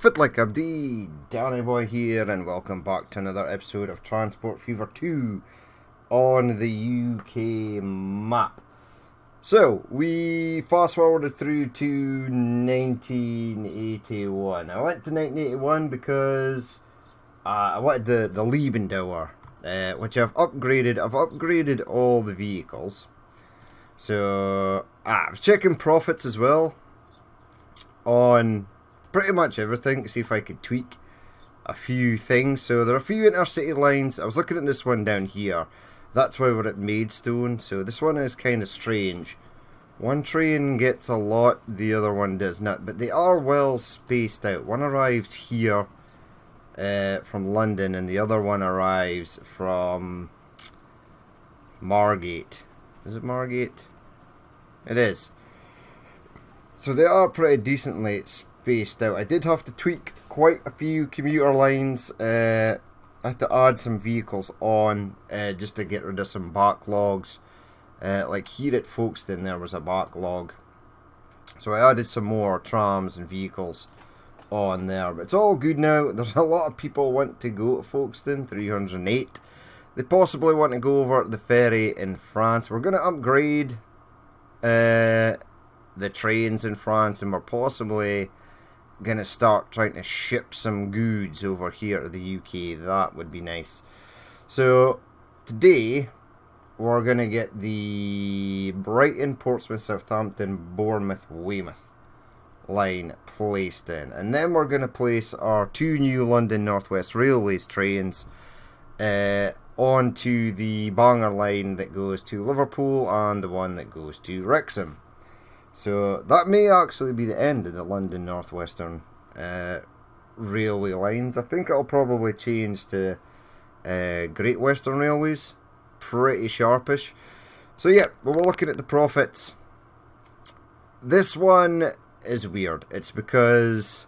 Fit like Abdi, Danny Boy here, and welcome back to another episode of Transport Fever 2 on the UK map. So, we fast forwarded through to 1981. I went to 1981 because I wanted the Liebendauer, which I've upgraded. I've upgraded all the vehicles. So, I was checking profits as well on pretty much everything to see if I could tweak a few things. So there are a few intercity lines. I was looking at this one down here. That's why we're at Maidstone. So this one is kind of strange. One train gets a lot, the other one does not. But they are well spaced out. One arrives here from London, and the other one arrives from Margate. Is it Margate? It is. So they are pretty decently spaced out. I did have to tweak quite a few commuter lines. I had to add some vehicles on just to get rid of some backlogs. Like here at Folkestone there was a backlog. So I added some more trams and vehicles on there. But it's all good now. There's a lot of people want to go to Folkestone, 308. They possibly want to go over the ferry in France. We're going to upgrade the trains in France, and we're possibly going to start trying to ship some goods over here to the UK. That would be nice. So today we're going to get the Brighton, Portsmouth, Southampton, Bournemouth, Weymouth line placed in, and then we're going to place our two new London North West Railways trains onto the Bangor line that goes to Liverpool and the one that goes to Wrexham. So that may actually be the end of the London North Western railway lines. I think it'll probably change to Great Western Railways. Pretty sharpish. So yeah, we're looking at the profits. This one is weird. It's because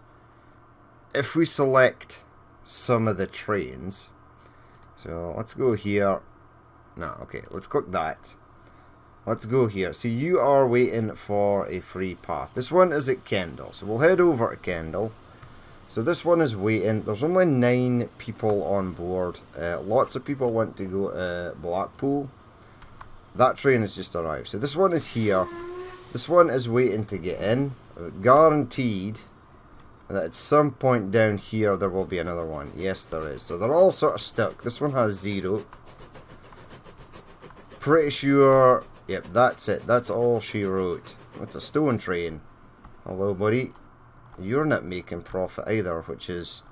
if we select some of the trains, so let's go here. No, okay, let's click that. Let's go here. So you are waiting for a free path. This one is at Kendal. So we'll head over to Kendal. So this one is waiting. There's only 9 people on board. Lots of people want to go to Blackpool. That train has just arrived. So this one is here. This one is waiting to get in. Guaranteed that at some point down here there will be another one. Yes, there is. So they're all sort of stuck. This one has 0. Pretty sure... Yep, that's it. That's all she wrote. That's a stone train. Hello, buddy. You're not making profit either, which is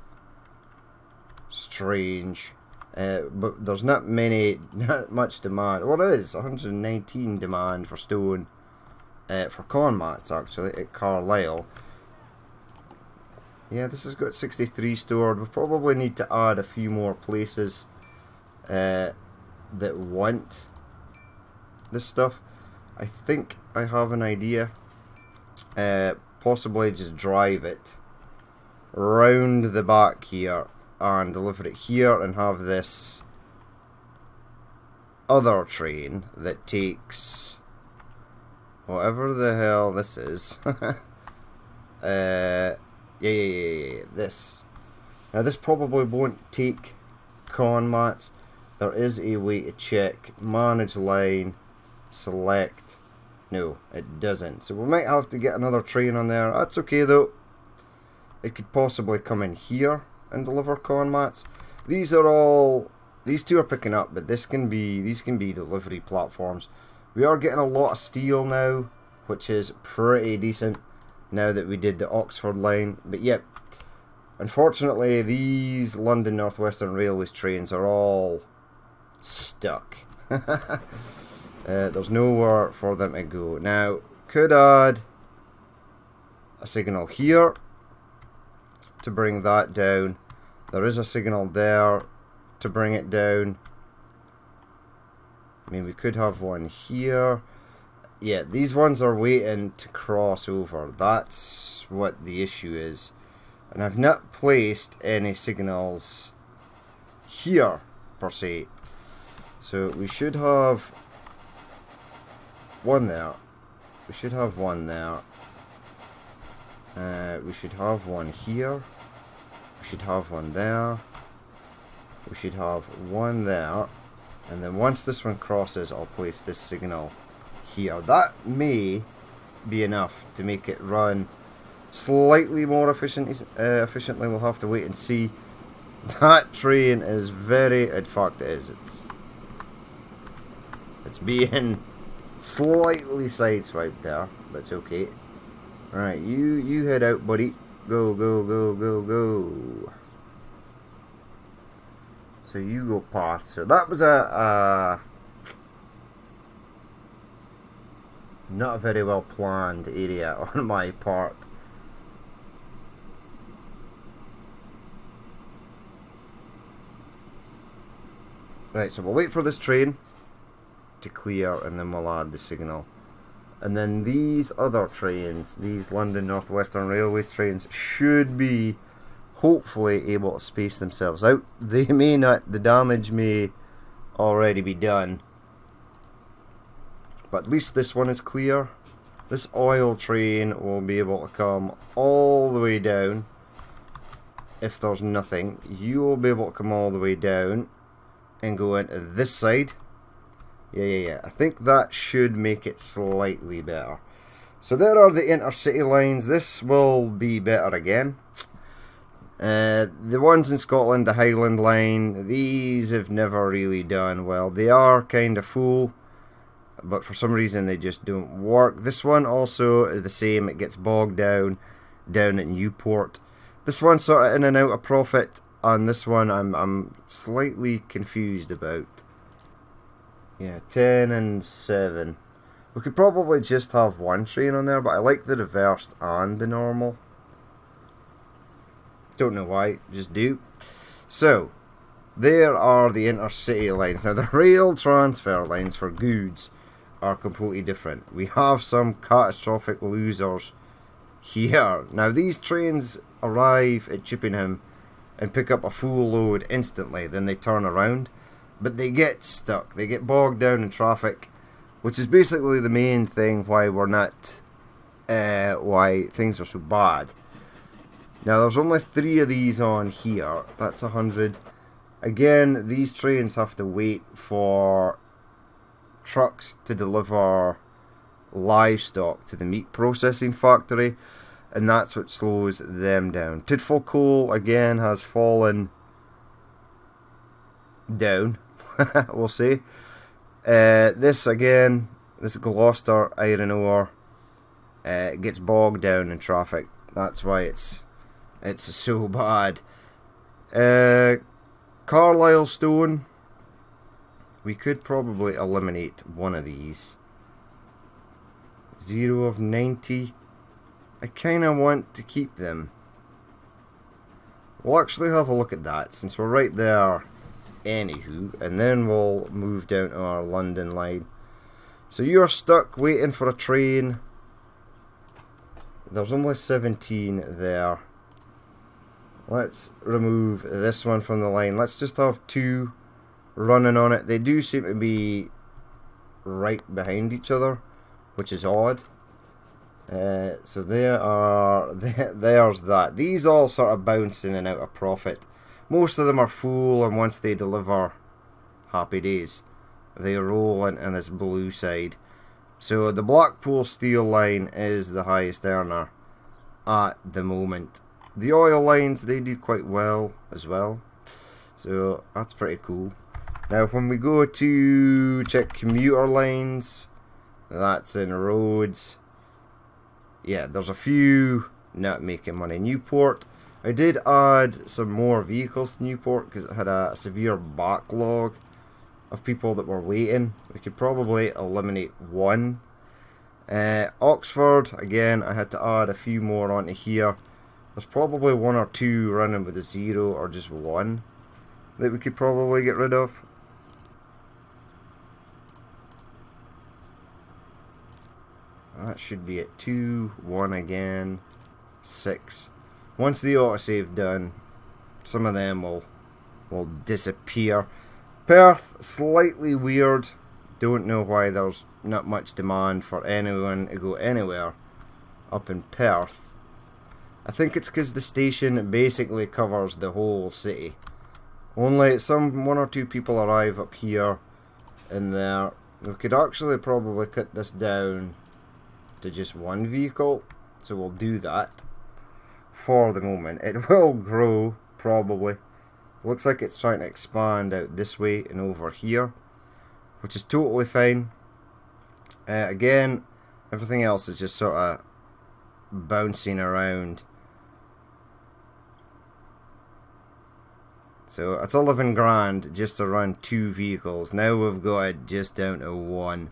strange. But there's not much demand. Well, there is 119 demand for stone, for corn mats actually at Carlisle. Yeah, this has got 63 stored. We probably need to add a few more places that want this stuff. I think I have an idea. Possibly just drive it round the back here and deliver it here, and have this other train that takes whatever the hell this is. Yeah, this. Now this probably won't take con mats. There is a way to check. Manage line. Select. No, it doesn't. So we might have to get another train on there. That's okay though. It could possibly come in here and deliver con mats. These two are picking up, but these can be delivery platforms. We are getting a lot of steel now, which is pretty decent now that we did the Oxford line. But yep, unfortunately these London North Western Railways trains are all stuck. There's nowhere for them to go. Now, could add a signal here to bring that down. There is a signal there to bring it down. I mean, we could have one here. Yeah, these ones are waiting to cross over. That's what the issue is. And I've not placed any signals here, per se. So we should have one there. We should have one there. We should have one here. We should have one there. We should have one there. And then once this one crosses, I'll place this signal here. That may be enough to make it run slightly more efficiently. We'll have to wait and see. That train is very... In fact, it is. It's being slightly sideswiped there, but it's okay. Alright, you head out, buddy. Go, go, go, go, go. So you go past. So that was a not a very well planned area on my part. Right, so we'll wait for this train to clear and then we'll add the signal. And then these other trains, these London North Western Railways trains, should be hopefully able to space themselves out. They may not, the damage may already be done, but at least this one is clear. This oil train will be able to come all the way down. If there's nothing, you will be able to come all the way down and go into this side. Yeah. I think that should make it slightly better. So there are the intercity lines. This will be better again. The ones in Scotland, the Highland line, these have never really done well. They are kind of full, but for some reason they just don't work. This one also is the same. It gets bogged down at Newport. This one's sort of in and out of profit, and this one I'm slightly confused about. Yeah, 10 and 7. We could probably just have one train on there, but I like the reversed and the normal. Don't know why, just do. So, there are the intercity lines. Now, the rail transfer lines for goods are completely different. We have some catastrophic losers here. Now, these trains arrive at Chippenham and pick up a full load instantly, then they turn around. But they get stuck. They get bogged down in traffic, which is basically the main thing why we're not, why things are so bad. Now, there's only 3 of these on here. That's 100. Again, these trains have to wait for trucks to deliver livestock to the meat processing factory, and that's what slows them down. Tidful Coal, again, has fallen down. We'll see. This again, this Gloucester iron ore, gets bogged down in traffic. That's why it's so bad. Carlisle Stone, we could probably eliminate one of these. 0 of 90. I kind of want to keep them. We'll actually have a look at that since we're right there. Anywho, and then we'll move down to our London line. So you're stuck waiting for a train. There's only 17 there. Let's remove this one from the line. Let's just have 2 running on it. They do seem to be right behind each other, which is odd. So there's that. These all sort of bounce in and out of profit. Most of them are full, and once they deliver, happy days. They roll into this blue side. So the Blackpool Steel line is the highest earner at the moment. The oil lines, they do quite well as well. So that's pretty cool. Now when we go to check commuter lines, that's in roads. Yeah, there's a few not making money. Newport, I did add some more vehicles to Newport because it had a severe backlog of people that were waiting. We could probably eliminate one. Oxford, again, I had to add a few more onto here. There's probably 1 or 2 running with a 0 or just 1 that we could probably get rid of. That should be at 2, 1 again, 6. Once the autosave done, some of them will disappear. Perth, slightly weird. Don't know why there's not much demand for anyone to go anywhere up in Perth. I think it's because the station basically covers the whole city. Only one or two people arrive up here and there. We could actually probably cut this down to just one vehicle, so we'll do that for the moment. It will grow, probably. Looks like it's trying to expand out this way and over here, which is totally fine. Again, everything else is just sort of bouncing around. So it's 11 grand just to run 2 vehicles. Now we've got it just down to 1.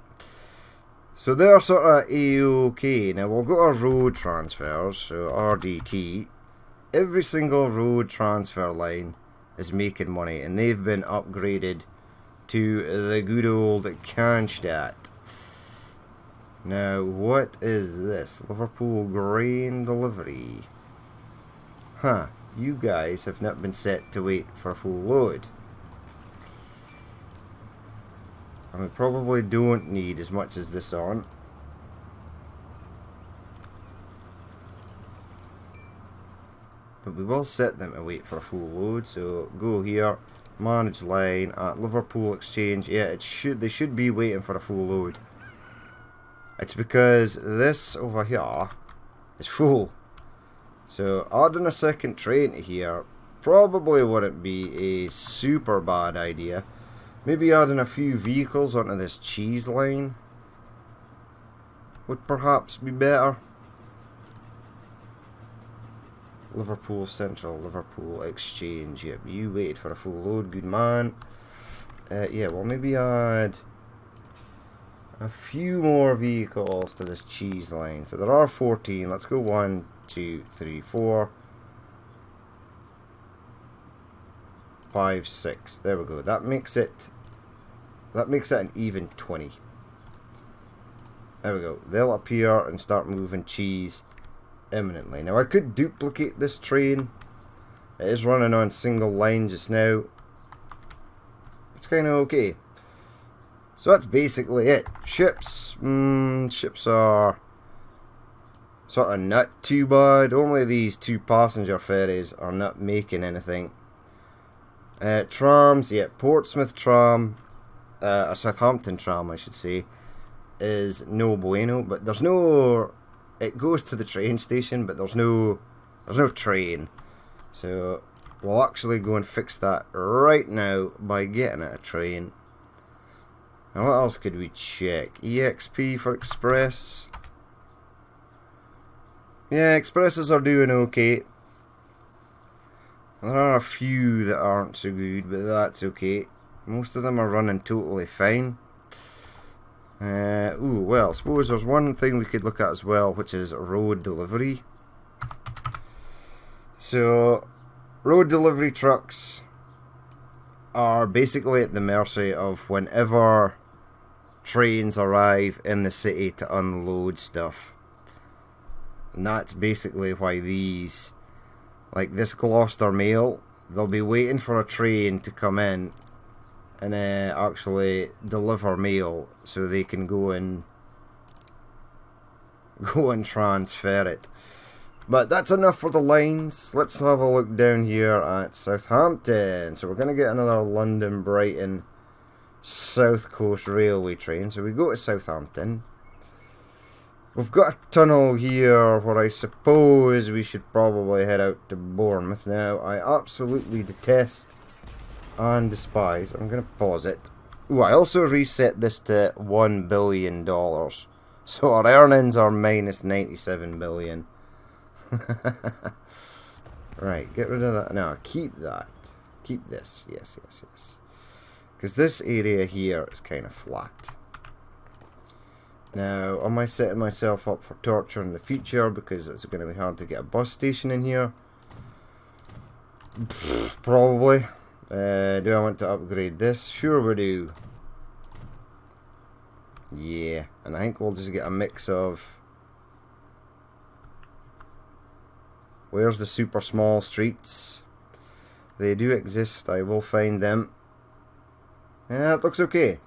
So they're sort of A-OK. Now we'll go to road transfers. So RDT. Every single road transfer line is making money, and they've been upgraded to the good old Cannstatt. Now what is this? Liverpool grain delivery. Huh. You guys have not been set to wait for a full load. And we probably don't need as much as this on. But we will set them to wait for a full load. So go here, manage line at Liverpool Exchange. Yeah, they should be waiting for a full load. It's because this over here is full. So adding a second train to here probably wouldn't be a super bad idea. Maybe adding a few vehicles onto this cheese line would perhaps be better. Liverpool Central, Liverpool Exchange. Yep, you waited for a full load, good man. Yeah, well maybe add a few more vehicles to this cheese line. So there are 14. Let's go 1, 2, 3, 4, 5, 6. There we go. That makes it an even 20. There we go. They'll appear and start moving cheese imminently. Now I could duplicate this train. It is running on single line just now. It's kind of okay. So that's basically it. Ships are sort of not too bad. Only these 2 passenger ferries are not making anything. Trams, yeah, Portsmouth tram, a Southampton tram I should say, is no bueno. But there's no, it goes to the train station, but there's no train. So we'll actually go and fix that right now by getting it a train. Now what else could we check? EXP for Express. Yeah, Expresses are doing okay. There are a few that aren't so good, but that's okay. Most of them are running totally fine. Well, I suppose there's one thing we could look at as well, which is road delivery. So, road delivery trucks are basically at the mercy of whenever trains arrive in the city to unload stuff. And that's basically why these, like this Gloucester Mail, they'll be waiting for a train to come in and actually deliver mail so they can go and transfer it. But that's enough for the lines. Let's have a look down here at Southampton. So we're going to get another London Brighton South Coast Railway train. So we go to Southampton. We've got a tunnel here where I suppose we should probably head out to Bournemouth. Now, I absolutely detest and despise. I'm going to pause it. Ooh, I also reset this to $1 billion. So our earnings are minus 97 billion. Right, get rid of that. No, keep that. Keep this. Yes. Because this area here is kind of flat. Now, am I setting myself up for torture in the future because it's going to be hard to get a bus station in here? Probably. Do I want to upgrade this? Sure we do. Yeah, and I think we'll just get a mix of... Where's the super small streets? They do exist, I will find them. Yeah, it looks okay.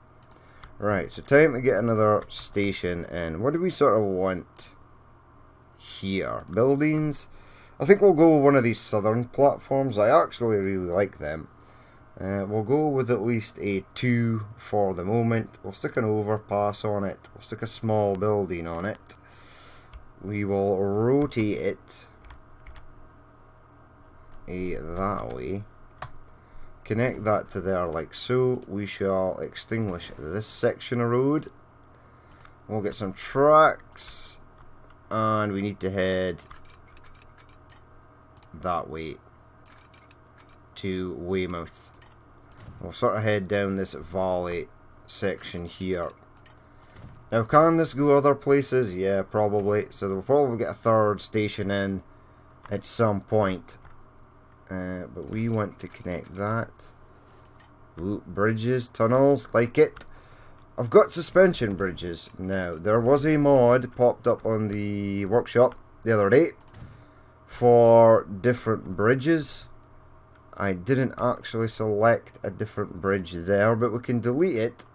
Right, so time to get another station in. What do we sort of want here? Buildings? I think we'll go with one of these southern platforms. I actually really like them. We'll go with at least a 2 for the moment. We'll stick an overpass on it. We'll stick a small building on it. We will rotate it that way. Connect that to there like so. We shall extinguish this section of road. We'll get some tracks. And we need to head that way to Weymouth. We'll sort of head down this valley section here. Now, can this go other places? Yeah, probably. So we'll probably get a third station in at some point. But we want to connect that. Ooh, bridges, tunnels, like it. I've got suspension bridges now. There was a mod popped up on the workshop the other day for different bridges. I didn't actually select a different bridge there, but we can delete it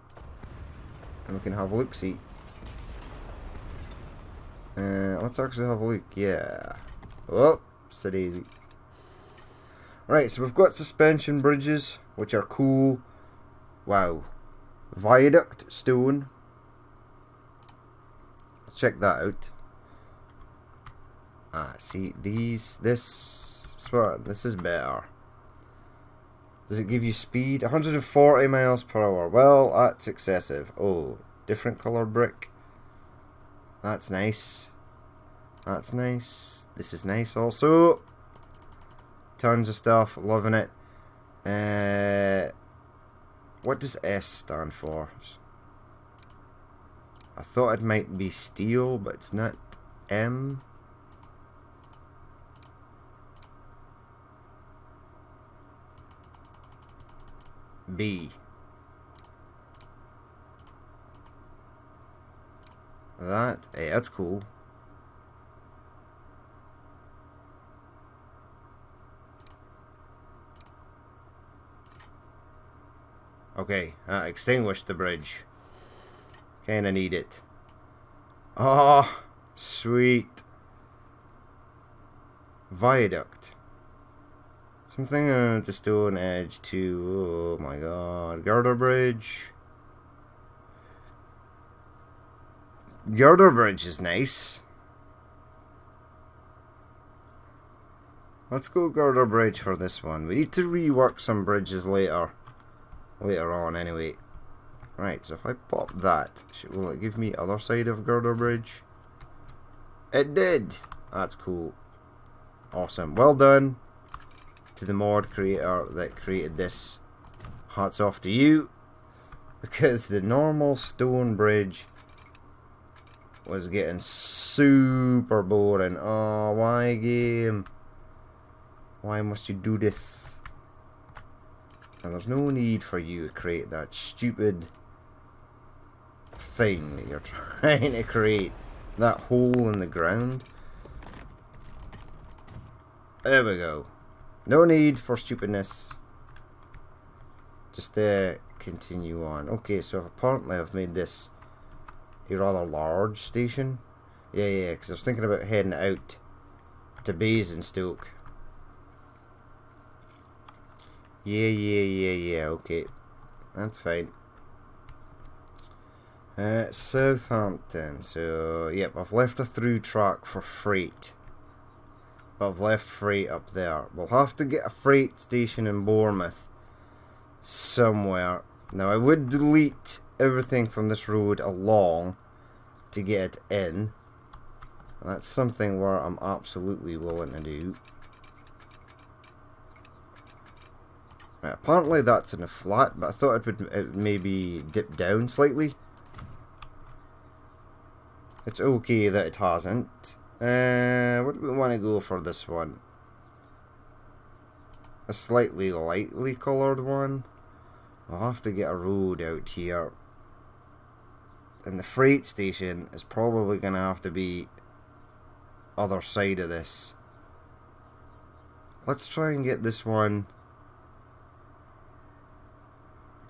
and we can have a look-see. Let's actually have a look. Yeah. Oh, so daisy. Right, so we've got suspension bridges, which are cool. Wow. Viaduct stone. Let's check that out. See, this is better. Does it give you speed? 140 miles per hour. Well, that's excessive. Oh, different color brick. That's nice. That's nice. This is nice also. Tons of stuff. Loving it. What does S stand for? I thought it might be steel, but it's not. M. B. Hey, that's cool. Okay, extinguished the bridge. Kinda need it. Oh, sweet. Viaduct. Something on the stone edge too. Oh my god. Girder bridge. Girder bridge is nice. Let's go girder bridge for this one. We need to rework some bridges later. Later on anyway. Right, so if I pop that, will it give me other side of girder bridge? It did! That's cool. Awesome. Well done to the mod creator that created this. Hats off to you. Because the normal stone bridge was getting super boring. Oh, why game? Why must you do this? And there's no need for you to create that stupid thing that you're trying to create. That hole in the ground. There we go. No need for stupidness. Just continue on. Okay, so apparently I've made this a rather large station. Yeah, because I was thinking about heading out to Basingstoke. Yeah, okay. That's fine. Southampton. So, yep, I've left a through track for freight. But I've left freight up there. We'll have to get a freight station in Bournemouth somewhere. Now, I would delete everything from this road along to get it in. That's something where I'm absolutely willing to do. Right, apparently that's in a flat, but I thought it would maybe dip down slightly. It's okay that it hasn't. What do we want to go for this one? A slightly lightly coloured one. I'll have to get a road out here. And the freight station is probably going to have to be other side of this. Let's try and get this one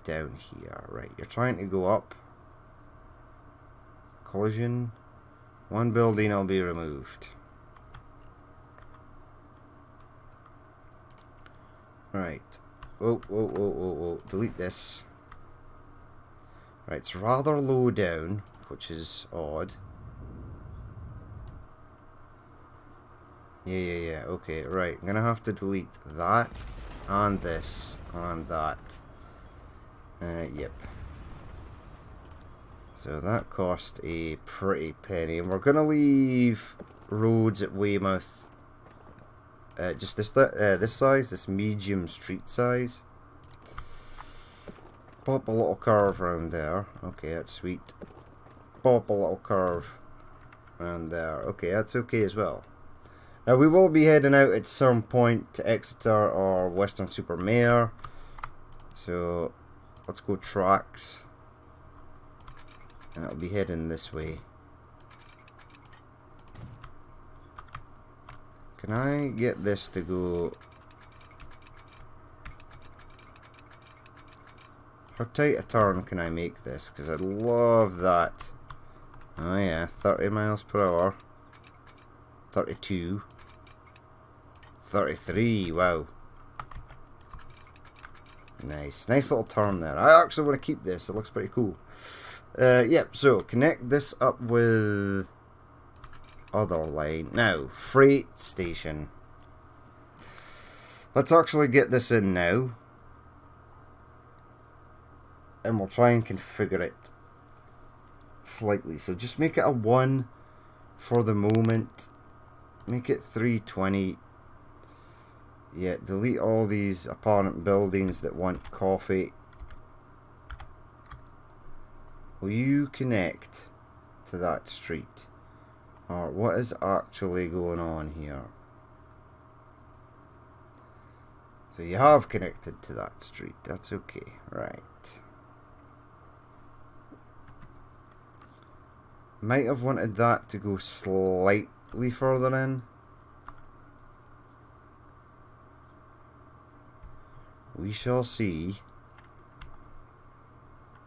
down here. Right, you're trying to go up. Collision. One building will be removed. Right. Oh, oh, oh, oh, oh. Delete this. Right, it's rather low down, which is odd. Yeah. Okay, right. I'm gonna have to delete that, and this, and that. Yep. So that cost a pretty penny. And we're gonna leave roads at Weymouth. Just this size, this medium street size. Pop a little curve around there. Okay, that's sweet. Pop a little curve around there. Okay, that's okay as well. Now we will be heading out at some point to Exeter or Weston-super-Mare. So let's go tracks. And it'll be heading this way. Can I get this to go? How tight a turn can I make this? Because I love that. Oh yeah, 30 miles per hour. 32. 33, wow. Nice little turn there. I actually want to keep this, it looks pretty cool. Yep, so connect this up with other line. Now, freight station. Let's actually get this in now. And we'll try and configure it slightly. So just make it a 1 for the moment. Make it 320. Yeah, delete all these apartment buildings that want coffee. Will you connect to that street? Or what is actually going on here? So you have connected to that street. That's okay. Right. Might have wanted that to go slightly further in. We shall see.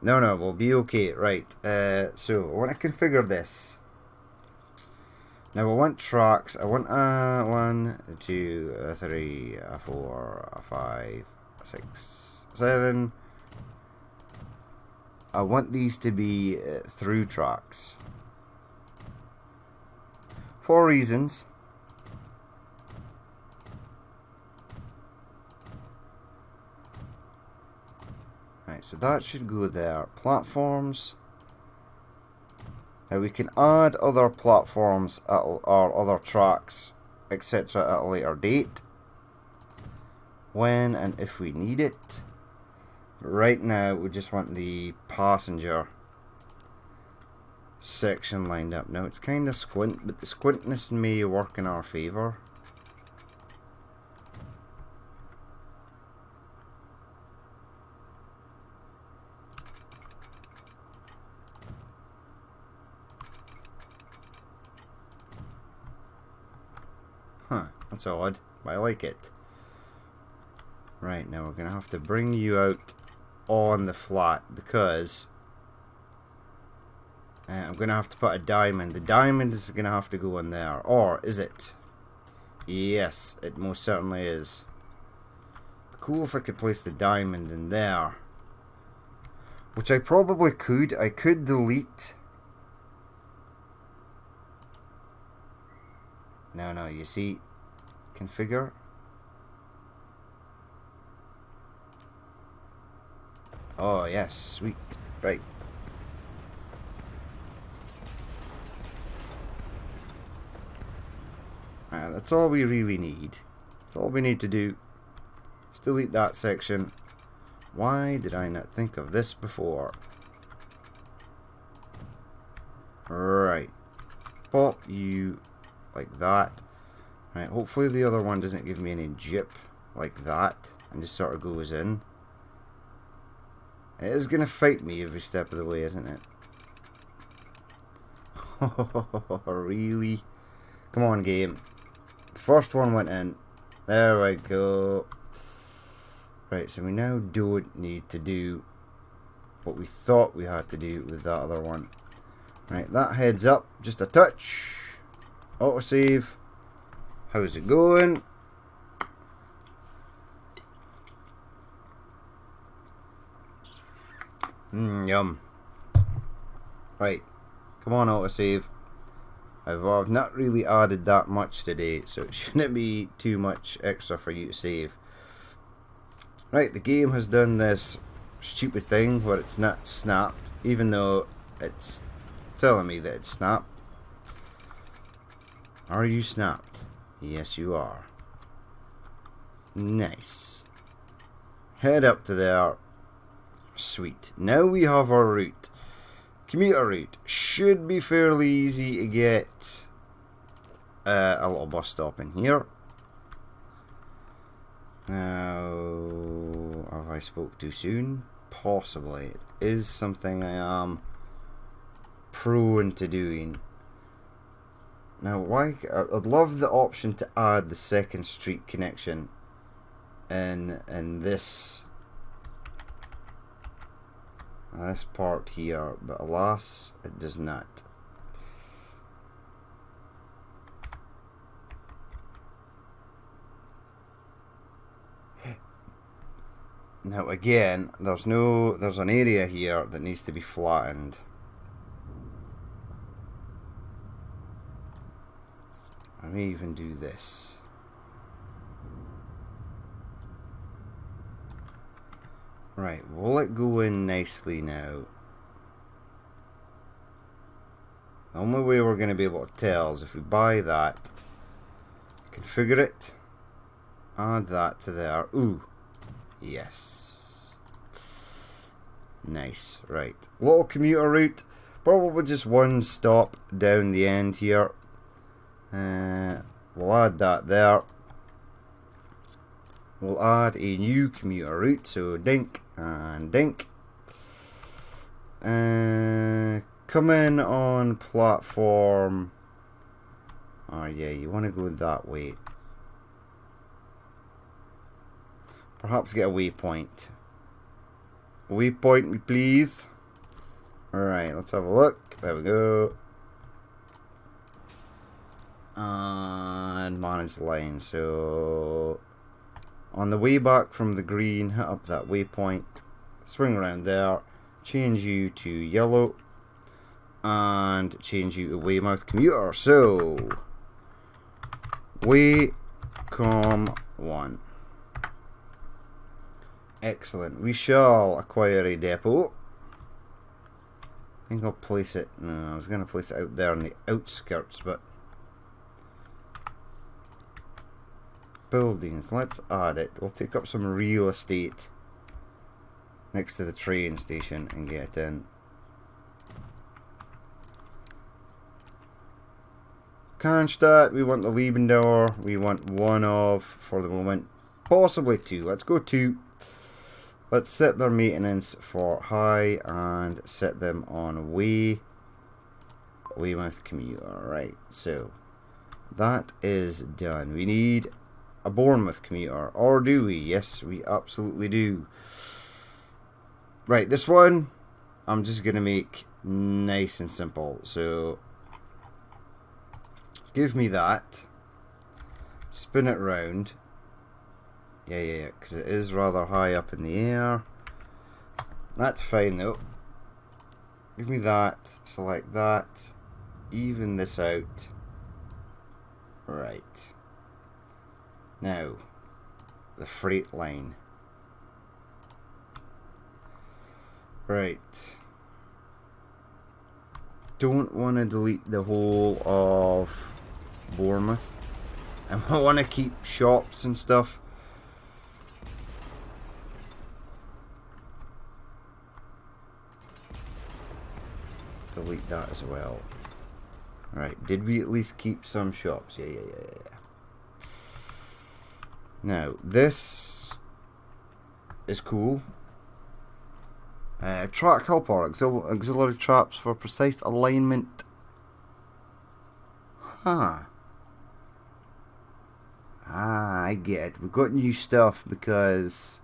No, we'll be okay. Right, so I want to configure this. Now I want tracks. I want 1, 2, 3, 4, 5, 6, 7. I want these to be through tracks. 4 reasons. Right, so that should go there. Platforms. Now we can add other platforms or other tracks, etc. at a later date. When and if we need it. Right now we just want the passenger section lined up. Now it's kind of squint, but the squintness may work in our favour. Huh, that's odd, but I like it. Right, now we're going to have to bring you out on the flat because I'm going to have to put a diamond. The diamond is going to have to go in there. Or is it? Yes, it most certainly is. Cool if I could place the diamond in there. Which I probably could. I could delete. No, you see. Configure. Oh, yes, sweet. Right. That's all we really need. That's all we need to do. Just delete that section. Why did I not think of this before? Right. Pop you like that. Right, hopefully the other one doesn't give me any jip like that and just sort of goes in. It is going to fight me every step of the way, isn't it? Really? Come on, game. First one went in. There we go. Right, so we now don't need to do what we thought we had to do with that other one. Right, that heads up just a touch. Autosave. How's it going? Yum. Right, come on, autosave. I've not really added that much today, so it shouldn't be too much extra for you to save. Right, the game has done this stupid thing where it's not snapped, even though it's telling me that it's snapped. Are you snapped? Yes, you are. Nice. Head up to there. Sweet. Now we have our route. Commuter route. Should be fairly easy to get a little bus stop in here. Now, have I spoke too soon? Possibly. It is something I am prone to doing. Now, why? I'd love the option to add the second street connection in this part here, but alas, it does not. Now again, there's an area here that needs to be flattened. I may even do this. Right, will it go in nicely now? The only way we're going to be able to tell is if we buy that, configure it, add that to there. Ooh, yes. Nice, right. Little commuter route, probably just one stop down the end here. We'll add that there. We'll add a new commuter route, so dink and dink. Come in on platform. Oh yeah, you want to go that way. Perhaps get a waypoint. Waypoint me please. Alright, let's have a look. There we go. And manage the line. So on the way back from the green, hit up that waypoint, swing around there, change you to yellow, and change you to Weymouth commuter. So Waycom 1. Excellent. We shall acquire a depot. I think I'll place it. No, I was going to place it out there on the outskirts, but buildings, let's add it. We'll take up some real estate next to the train station and get in. Cannstatt, we want the Liebendauer. We want one of, for the moment, possibly two. Let's go two. Let's set their maintenance for high and set them on Weymouth commuter. Right, so that is done. We need a Bournemouth commuter, or do we? Yes, we absolutely do. Right, this one I'm just gonna make nice and simple. So give me that, spin it round. Yeah, because it is rather high up in the air. That's fine though. Give me that, select that, even this out. Right. Now, the freight line. Right. Don't want to delete the whole of Bournemouth. And I want to keep shops and stuff. Delete that as well. Right, did we at least keep some shops? Yeah. Now, this is cool. Track helper, auxiliary traps for precise alignment. Huh. Ah, I get it. We've got new stuff because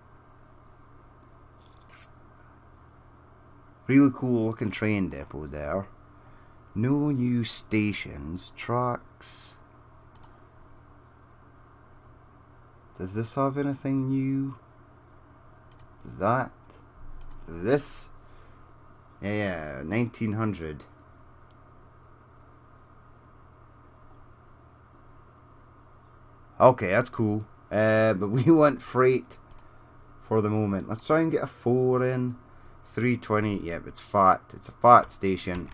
really cool looking train depot there. No new stations. Tracks. Does this have anything new? Does that? Does this? Yeah, 1900. Okay, that's cool. But we want freight for the moment. Let's try and get a 4 in. 320. Yep, it's fat. It's a fat station.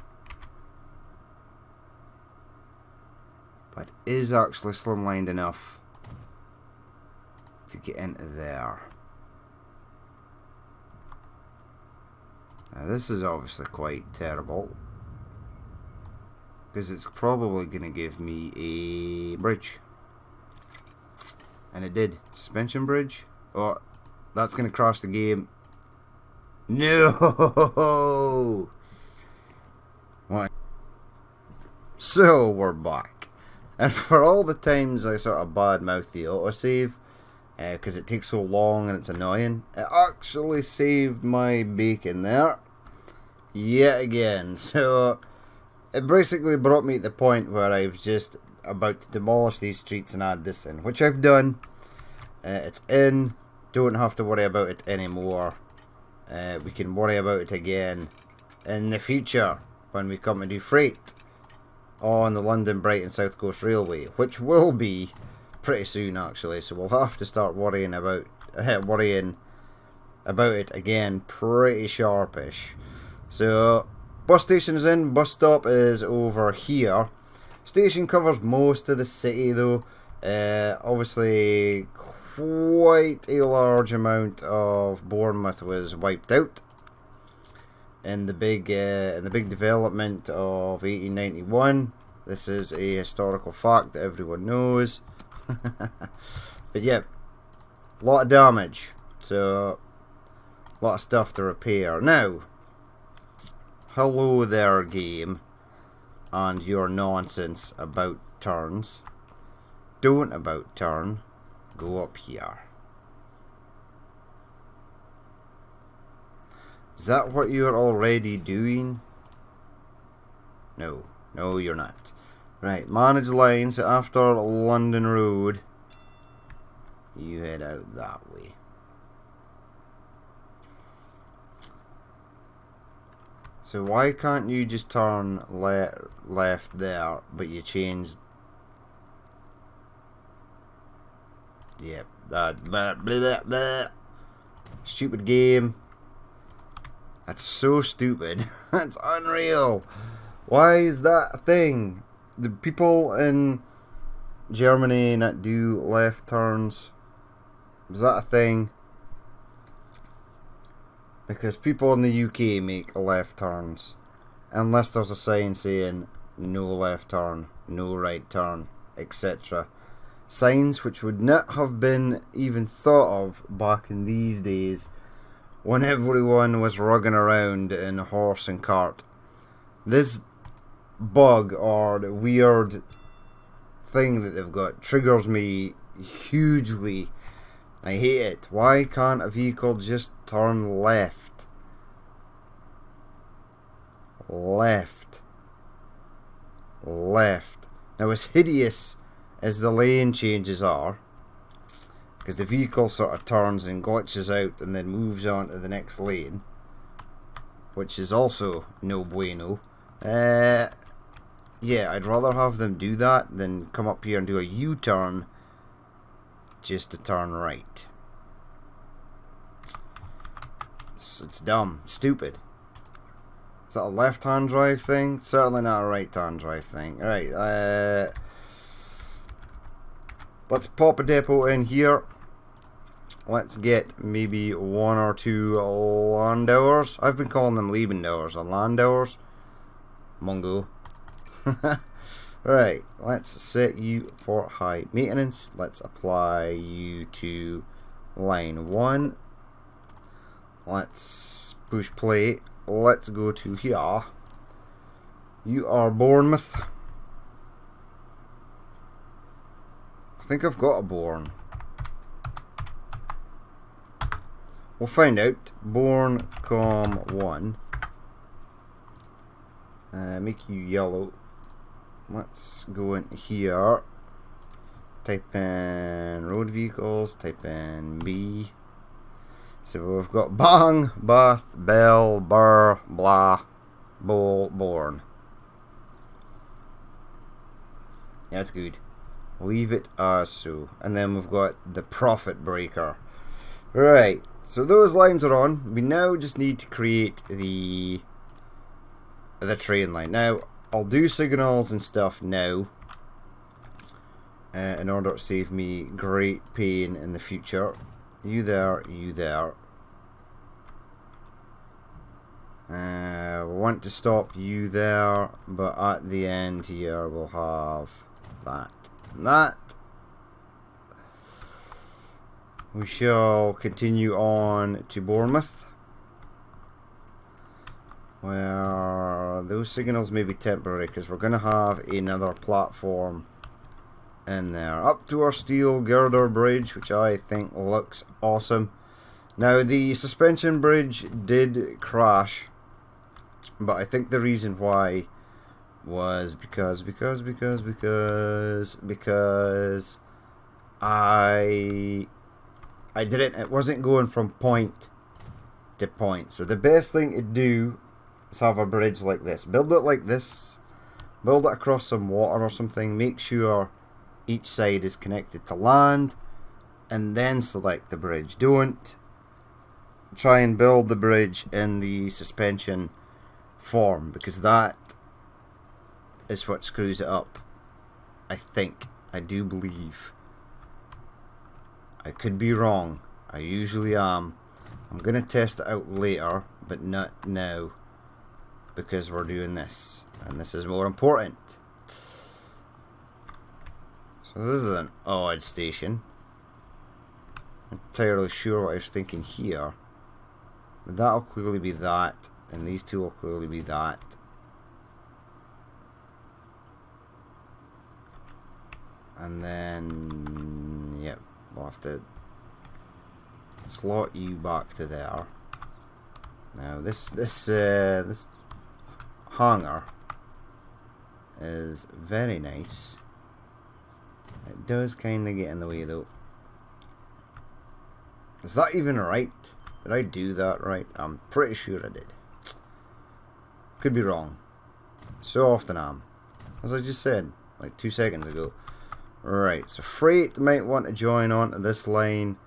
But it is actually slimlined enough to get into there. Now this is obviously quite terrible, because it's probably going to give me a bridge. And it did. Suspension bridge. Oh, that's going to crash the game. No! What? So we're back. And for all the times I sort of badmouth the autosave, because it takes so long and it's annoying, it actually saved my bacon there. Yet again. So it basically brought me to the point where I was just about to demolish these streets and add this in, which I've done. It's in. Don't have to worry about it anymore. We can worry about it again in the future when we come to do freight on the London Brighton South Coast Railway, which will be pretty soon actually. So we'll have to start worrying about it again pretty sharpish. So bus station is in. Bus stop is over here. Station covers most of the city though. Obviously quite a large amount of Bournemouth was wiped out in the big development of 1891. This is a historical fact that everyone knows. But yeah, a lot of damage, so a lot of stuff to repair. Now, hello there game and your nonsense about turns. Don't about turn. Go up here. Is that what you're already doing? No. No, you're not. Right, manage line. So after London Road, you head out that way. So why can't you just turn left there, but you changed? Yep, that blah, blah, blah. Stupid game. That's so stupid. That's unreal. Why is that a thing? The people in Germany that do left turns, is that a thing? Because people in the UK make left turns, unless there's a sign saying no left turn, no right turn, etc. Signs which would not have been even thought of back in these days when everyone was rugging around in horse and cart. This bug or the weird thing that they've got triggers me hugely. I hate it. Why can't a vehicle just turn left? Left. Left. Now, as hideous as the lane changes are, because the vehicle sort of turns and glitches out and then moves on to the next lane, which is also no bueno. Yeah, I'd rather have them do that than come up here and do a U-turn just to turn right. It's dumb. Stupid. Is that a left-hand drive thing? Certainly not a right-hand drive thing. Alright, let's pop a depot in here. Let's get maybe 1 or 2 Landauers. I've been calling them Liebendauers and Landauers. Mungo. Right, let's set you for high maintenance. Let's apply you to line 1. Let's push play. Let's go to here. You are Bournemouth. I think I've got a Bourne. We'll find out. Bourne com 1. Make you yellow. Let's go in here. Type in road vehicles. Type in B. So we've got bang, bath, bell, burr, blah, bowl, born. Yeah, that's good. Leave it as so. And then we've got the profit breaker. Right, so those lines are on. We now just need to create the train line. Now, I'll do signals and stuff now in order to save me great pain in the future. You there, you there. We want to stop you there, but at the end here we'll have that and that. We shall continue on to Bournemouth, where those signals may be temporary because we're going to have another platform in there. Up to our steel girder bridge, which I think looks awesome. Now, the suspension bridge did crash, but I think the reason why was because I didn't, it wasn't going from point to point. So the best thing to do is have a bridge like this. Build it like this. Build it across some water or something. Make sure each side is connected to land. And then select the bridge. Don't try and build the bridge in the suspension form, because that is what screws it up. I think. I do believe. I could be wrong. I usually am. I'm going to test it out later, but not now, because we're doing this, and this is more important. So this is an odd station. I'm not entirely sure what I was thinking here. But that'll clearly be that, and these two will clearly be that. And then, yep, we'll have to slot you back to there. Now this hanger is very nice. It does kind of get in the way though. Is that even right? Did I do that right? I'm pretty sure I did. Could be wrong. So often am. As I just said, like 2 seconds ago. Right, so freight might want to join onto this line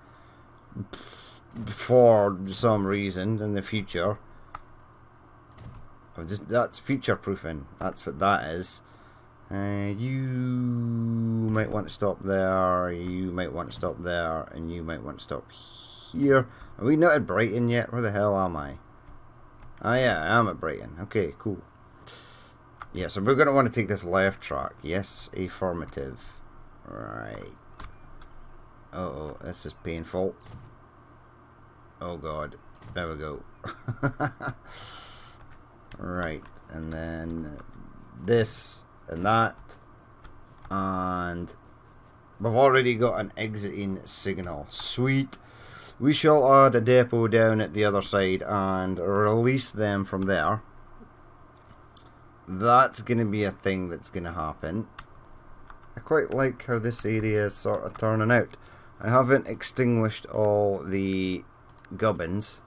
for some reason in the future. That's future proofing. That's what that is. You might want to stop there. You might want to stop there, and you might want to stop here. Are we not at Brighton yet? Where the hell am I? Ah, yeah, I am at Brighton. Okay, cool. Yeah, so we're going to want to take this left track. Yes, affirmative. Right. Uh-oh, this is painful. Oh god. There we go. Right, and then this and that. And we've already got an exiting signal. Sweet. We shall add a depot down at the other side and release them from there. That's going to be a thing that's going to happen. I quite like how this area is sort of turning out. I haven't extinguished all the gubbins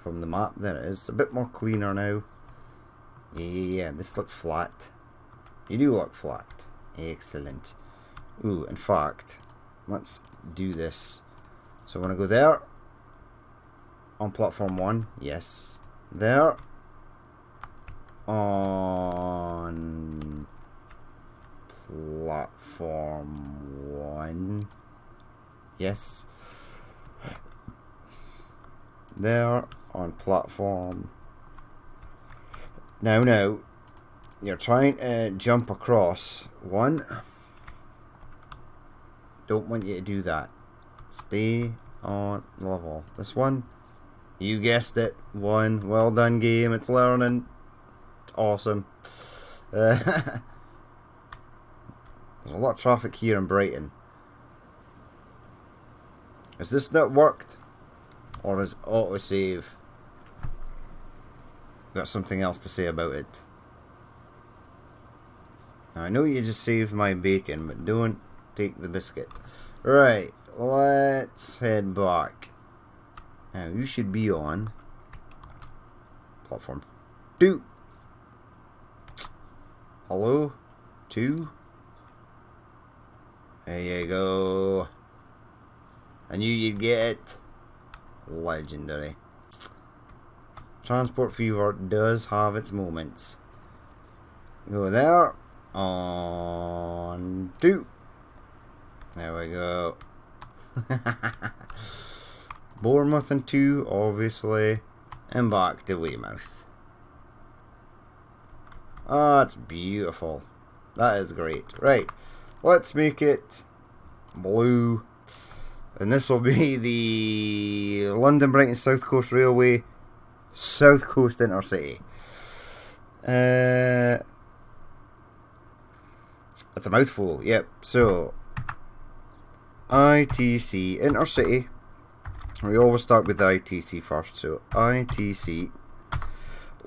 from the map. There it is. A bit more cleaner now. Yeah, this looks flat. You do look flat. Excellent. Ooh, in fact, let's do this. So I want to go there. On platform 1. Yes. There. On platform 1. Yes. There. On platform. Now. You're trying to jump across 1. Don't want you to do that. Stay on level. This one. You guessed it. 1. Well done, game. It's learning. It's awesome. There's a lot of traffic here in Brighton. Has this not worked? Or is autosave got something else to say about it? Now, I know you just saved my bacon, but don't take the biscuit. Right, let's head back. Now you should be on platform 2. Hello? 2? There you go. I knew you'd get it. Legendary. Transport fever does have its moments. Go there. On 2. There we go. Bournemouth and 2, obviously. And back to Weymouth. Ah, that's beautiful. That is great. Right. Let's make it blue. And this will be the London Brighton South Coast Railway South Coast Intercity. That's a mouthful. Yep. So ITC Intercity. We always start with the ITC first. So ITC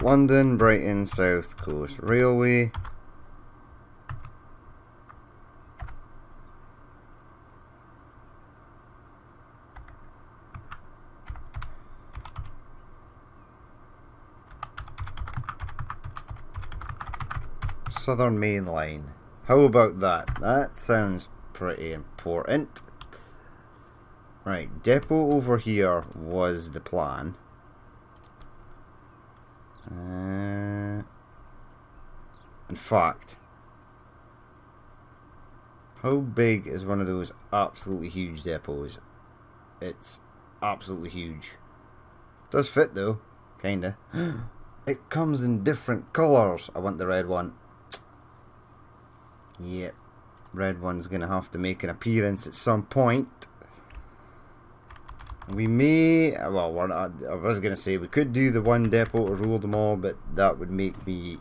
London Brighton South Coast Railway. Southern Main Line. How about that? That sounds pretty important. Right, depot over here was the plan. In fact, how big is one of those absolutely huge depots? It's absolutely huge. Does fit though, kinda. It comes in different colours. I want the red one. Yep, red one's gonna have to make an appearance at some point. We may, well, we're not, I was gonna say we could do the one depot to rule them all, but that would make me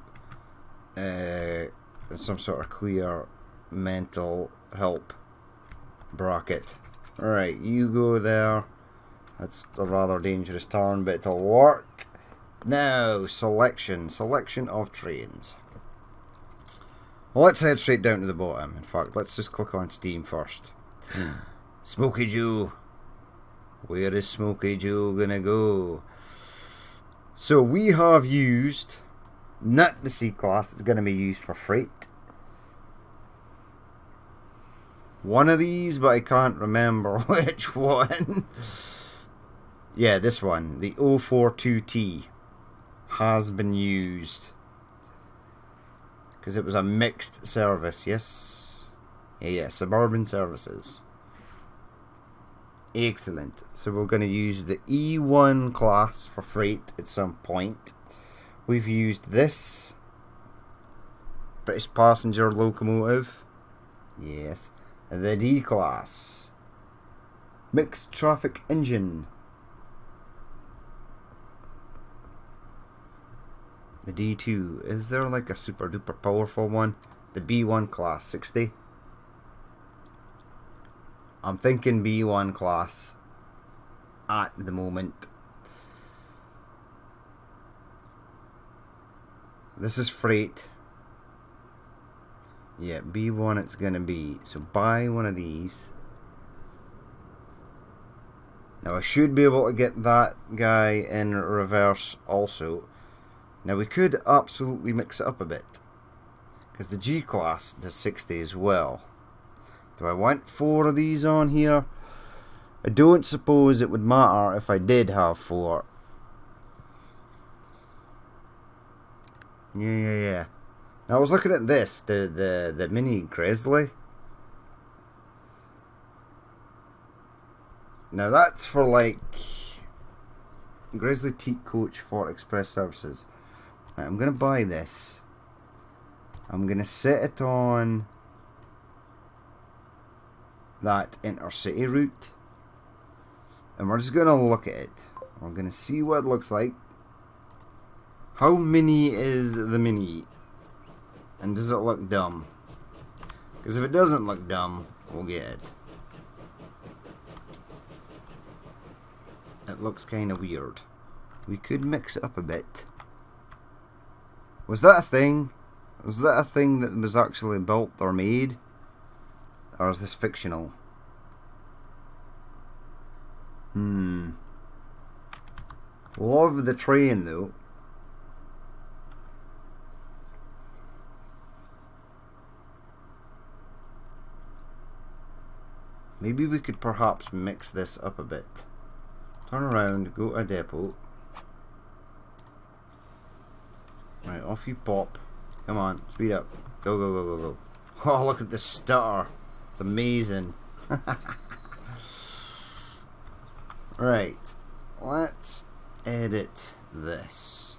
some sort of clear mental help bracket. Alright, you go there. That's a rather dangerous turn, but it'll work. Now, selection of trains. Well, let's head straight down to the bottom. In fact, let's just click on Steam first. Smoky Joe. Where is Smoky Joe gonna go? So we have used, not the C-Class, it's gonna be used for freight. One of these, but I can't remember which one. Yeah, this one, the 042T, has been used. Because it was a mixed service, yes? Yeah, suburban services. Excellent. So we're going to use the E1 class for freight at some point. We've used this British passenger locomotive. Yes. The D class. Mixed traffic engine. The D2. Is there like a super duper powerful one? The B1 class 60. I'm thinking B1 class at the moment. This is freight. Yeah, B1 it's gonna be. So buy one of these. Now I should be able to get that guy in reverse also. Now we could absolutely mix it up a bit, because the G class does 60 as well. Do I want 4 of these on here? I don't suppose it would matter if I did have 4. Yeah. Now I was looking at this, the mini Grizzly. Now that's for like Grizzly Teak Coach for express services. Right, I'm gonna buy this. I'm gonna set it on that intercity route, and we're just gonna look at it. We're gonna see what it looks like. How mini is the mini? And does it look dumb? Because if it doesn't look dumb, we'll get it. It looks kind of weird. We could mix it up a bit. Was that a thing? Was that a thing that was actually built or made? Or is this fictional? Love the train though. Maybe we could perhaps mix this up a bit. Turn around, go to a depot. Right, off you pop. Come on, speed up. Go, go, go, go, go. Oh, look at this stutter. It's amazing. Right, let's edit this.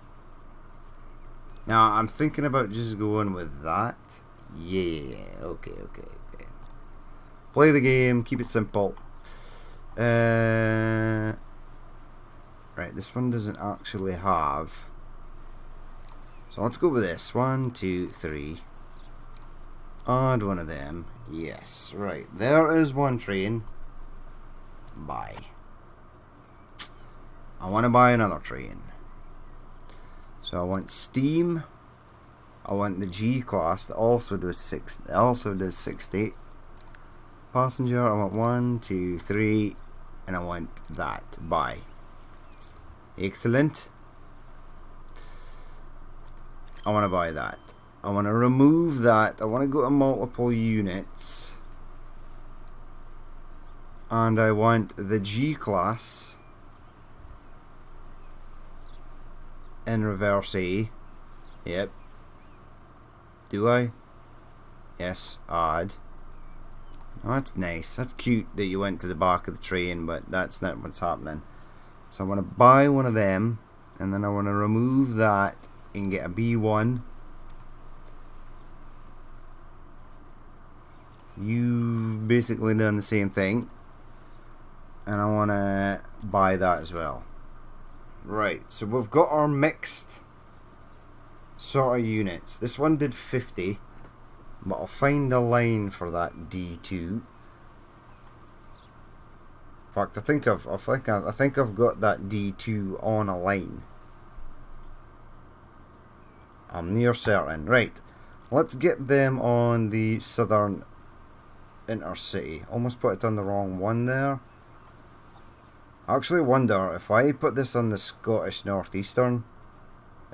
Now, I'm thinking about just going with that. Yeah, okay. Play the game, keep it simple. Right, this one doesn't actually have. So let's go with this. 1, 2, 3. Add one of them. Yes, right. There is one train. Buy. I want to buy another train. So I want steam. I want the G class that also does 60 passenger. I want 1, 2, 3, and I want that. Buy. Excellent. I want to buy that. I want to remove that. I want to go to multiple units, and I want the G class in reverse A. Yep. Do I? Yes. Add. Oh, that's nice. That's cute that you went to the back of the train, but that's not what's happening. So I want to buy one of them, and then I want to remove that and get a B1. You've basically done the same thing, and I want to buy that as well. Right, so we've got our mixed sort of units. This one did 50, but I'll find a line for that D2. In fact, I think I've got that D2 on a line. I'm near certain. Right, let's get them on the Southern Intercity. Almost put it on the wrong one there. I actually wonder if I put this on the Scottish Northeastern,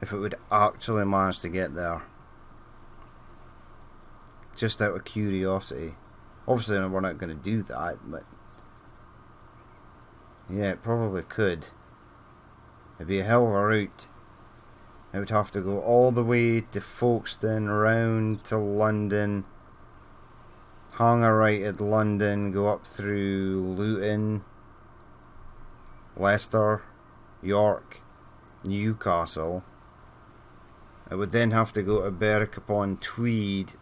if it would actually manage to get there. Just out of curiosity. Obviously we're not going to do that, but yeah, it probably could. It'd be a hell of a route. I would have to go all the way to Folkestone, round to London, hang a right at London, go up through Luton, Leicester, York, Newcastle. I would then have to go to Berwick upon Tweed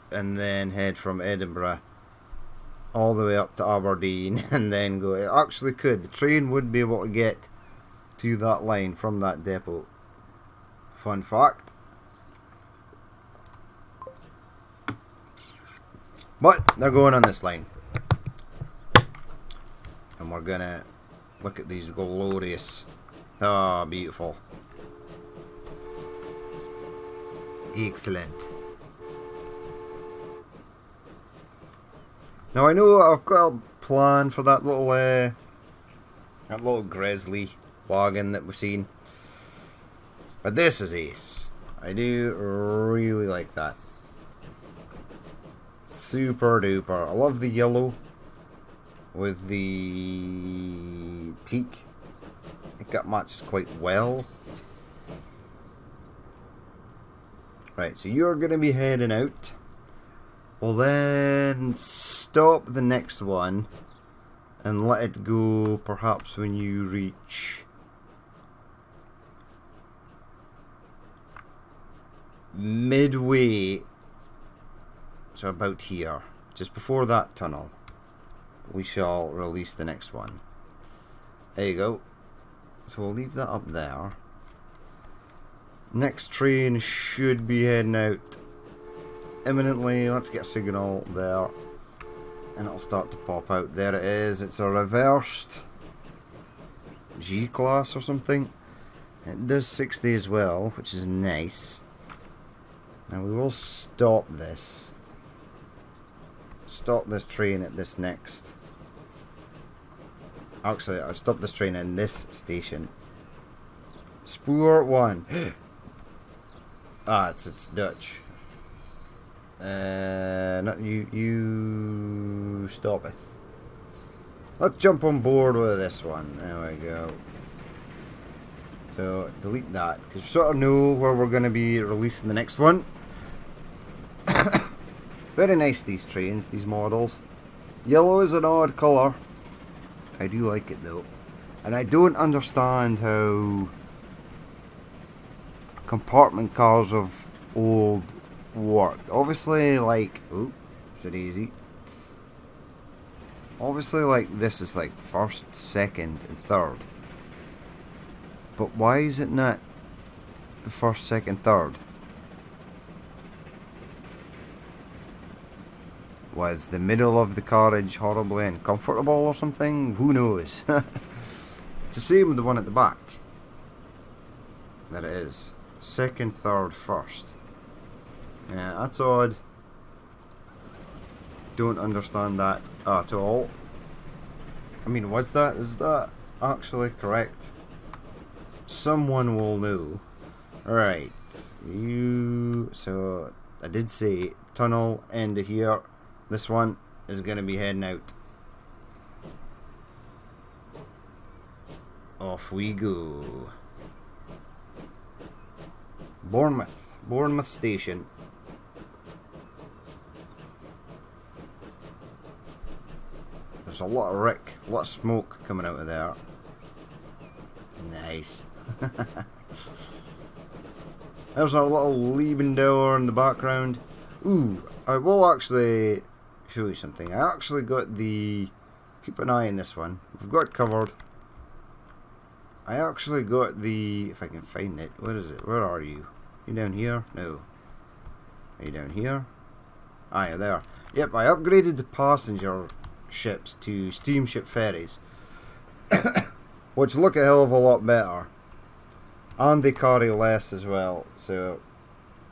and then head from Edinburgh all the way up to Aberdeen and then go. It actually could. The train would be able to get to that line from that depot. Fun fact. But they're going on this line. And we're gonna look at these glorious. Ah, beautiful. Excellent. Now I know I've got a plan for that little Grizzly wagon that we've seen. But this is ace. I do really like that. Super duper. I love the yellow with the teak. I think that matches quite well. Right, so you're going to be heading out. We'll then stop the next one and let it go perhaps when you reach midway, so about here, just before that tunnel. We shall release the next one. There you go. So we'll leave that up there. Next train should be heading out imminently. Let's get a signal there and it'll start to pop out. There it is. It's a reversed G class or something. It does 60 as well, which is nice. Now we will stop this train at this next. Actually, I'll stop this train in this station. Spoor 1. It's Dutch. Not you. You stoppeth. Let's jump on board with this one. There we go. So delete that because we sort of know where we're going to be releasing the next one. Very nice, these trains, these models. Yellow is an odd colour. I do like it though. And I don't understand how compartment cars of old worked. Obviously, like, oh, is it easy? Obviously, like, this is like first, second, and third. But why is it not first, second, third? Was the middle of the carriage horribly uncomfortable or something? Who knows? It's the same with the one at the back. There it is. Second, third, first. Yeah, that's odd. Don't understand that at all. I mean, is that actually correct? Someone will know. Right. So, I did say tunnel end of here. This one is going to be heading out. Off we go. Bournemouth station. There's a lot of smoke coming out of there. Nice. There's our little Liebendauer in the background. Ooh, I will actually show you something. I actually got the... Keep an eye on this one. We've got it covered. I actually got the... If I can find it. What is it? Where are you? You down here? No. Are you down here? Ah, you're there. Yep, I upgraded the passenger ships to steamship ferries. Which look a hell of a lot better. And they carry less as well. So,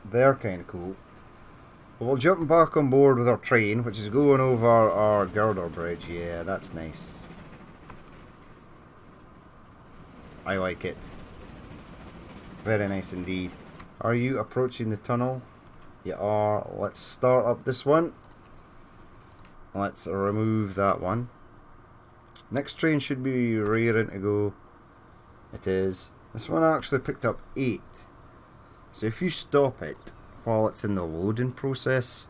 they're kind of cool. We'll jump back on board with our train, which is going over our girder bridge. Yeah, that's nice. I like it. Very nice indeed. Are you approaching the tunnel? You are. Let's start up this one. Let's remove that one. Next train should be rearing to go. It is. This one actually picked up 8. So if you stop it while it's in the loading process,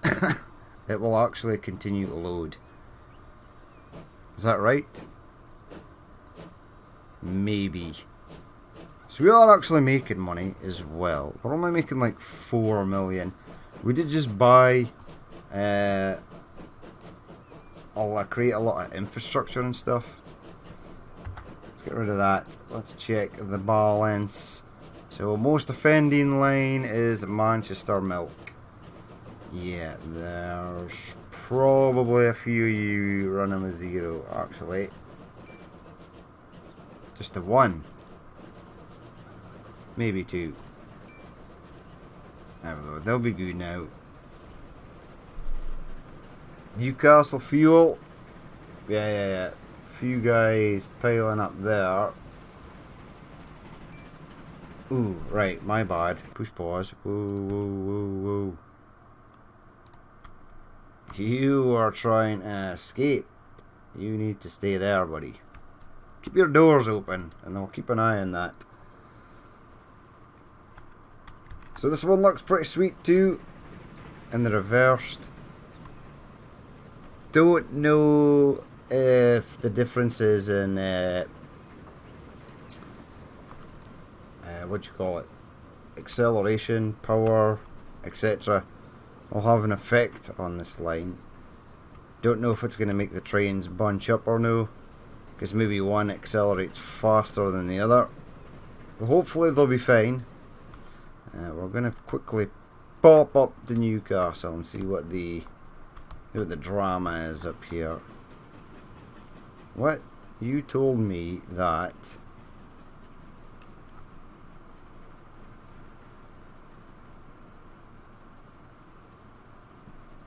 it will actually continue to load. Is that right? Maybe. So we are actually making money as well. We're only making like 4 million. We did just buy I'll create a lot of infrastructure and stuff. Let's get rid of that. Let's check the balance. So most offending line is Manchester Milk. Yeah, there's probably a few you running with 0 actually. Just the 1. Maybe 2. There we go. They'll be good now. Newcastle fuel. Yeah. Few guys piling up there. Ooh, right, my bad. Push pause. Whoa. You are trying to escape. You need to stay there, buddy. Keep your doors open, and we'll keep an eye on that. So this one looks pretty sweet too. In the reversed. Don't know if the differences in what you call it, acceleration, power, etc. will have an effect on this line. Don't know if it's going to make the trains bunch up or no, because maybe one accelerates faster than the other. But hopefully they'll be fine. We're going to quickly pop up to Newcastle and see what the drama is up here. What? You told me that...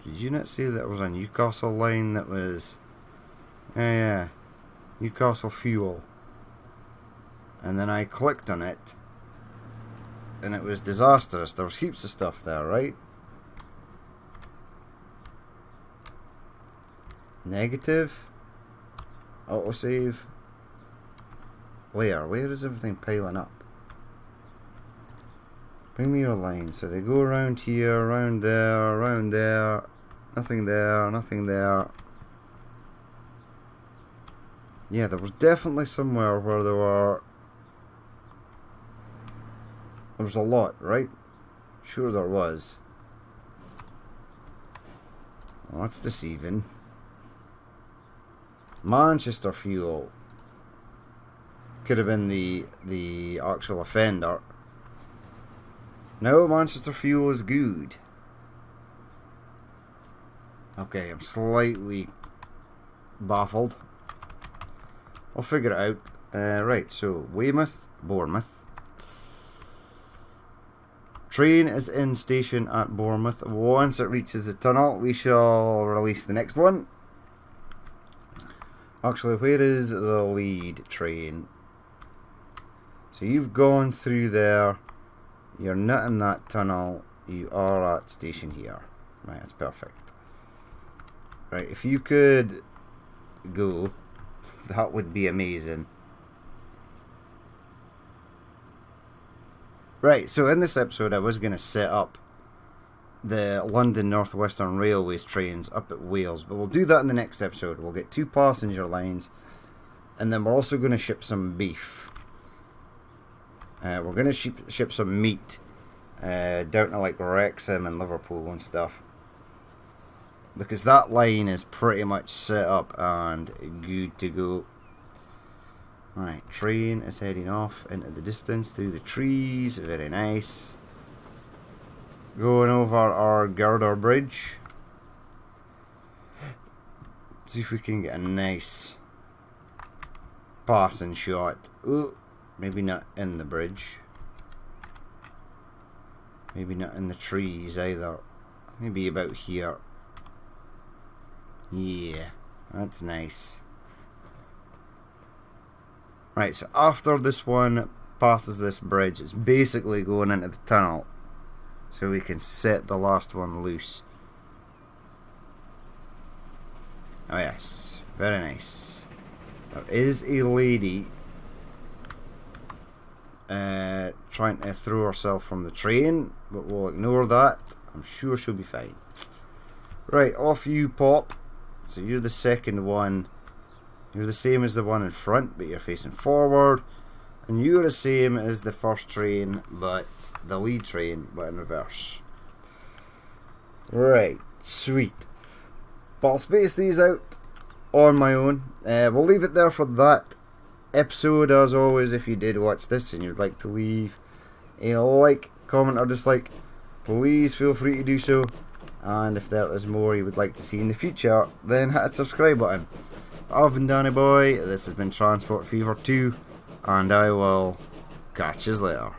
Did you not say that was a Newcastle line that was... Yeah. Newcastle fuel. and then I clicked on it, and it was disastrous. There was heaps of stuff there, right? Negative. Autosave. Where is everything piling up? Bring me your line. So they go around here, around there, around there. Nothing there, nothing there. Yeah, there was definitely somewhere where there was a lot, right? Sure there was. Well, that's deceiving. Manchester fuel. Could have been the actual offender. No, Manchester fuel is good. Okay, I'm slightly baffled. I'll figure it out. Right, so Weymouth, Bournemouth. Train is in station at Bournemouth. Once it reaches the tunnel, we shall release the next one. Actually, where is the lead train? So you've gone through there. You're not in that tunnel. You are at station here. Right, that's perfect. Right, if you could go, that would be amazing. Right, so in this episode I was going to set up the London North Western Railways trains up at Wales, but we'll do that in the next episode. We'll get 2 passenger lines, and then we're also going to ship some beef. We're going to ship some meat down to like Wrexham and Liverpool and stuff, because that line is pretty much set up and good to go. Right, train is heading off into the distance through the trees. Very nice. Going over our girder bridge. See if we can get a nice passing shot. Ooh, maybe not in the bridge. Maybe not in the trees either. Maybe about here. Yeah, that's nice. Right, so after this one passes this bridge, it's basically going into the tunnel, so we can set the last one loose. Oh yes, very nice. There is a lady trying to throw herself from the train, but we'll ignore that. I'm sure she'll be fine. Right, off you pop. So you're the second one. You're the same as the one in front, but you're facing forward. And you're the same as the first train, but the lead train, but in reverse. Right, sweet. But I'll space these out on my own. We'll leave it there for that episode. As always, if you did watch this and you'd like to leave a like, comment or dislike, please feel free to do so. And if there is more you would like to see in the future, then hit the subscribe button. I've been Danny Boy, this has been Transport Fever 2, and I will catch you later.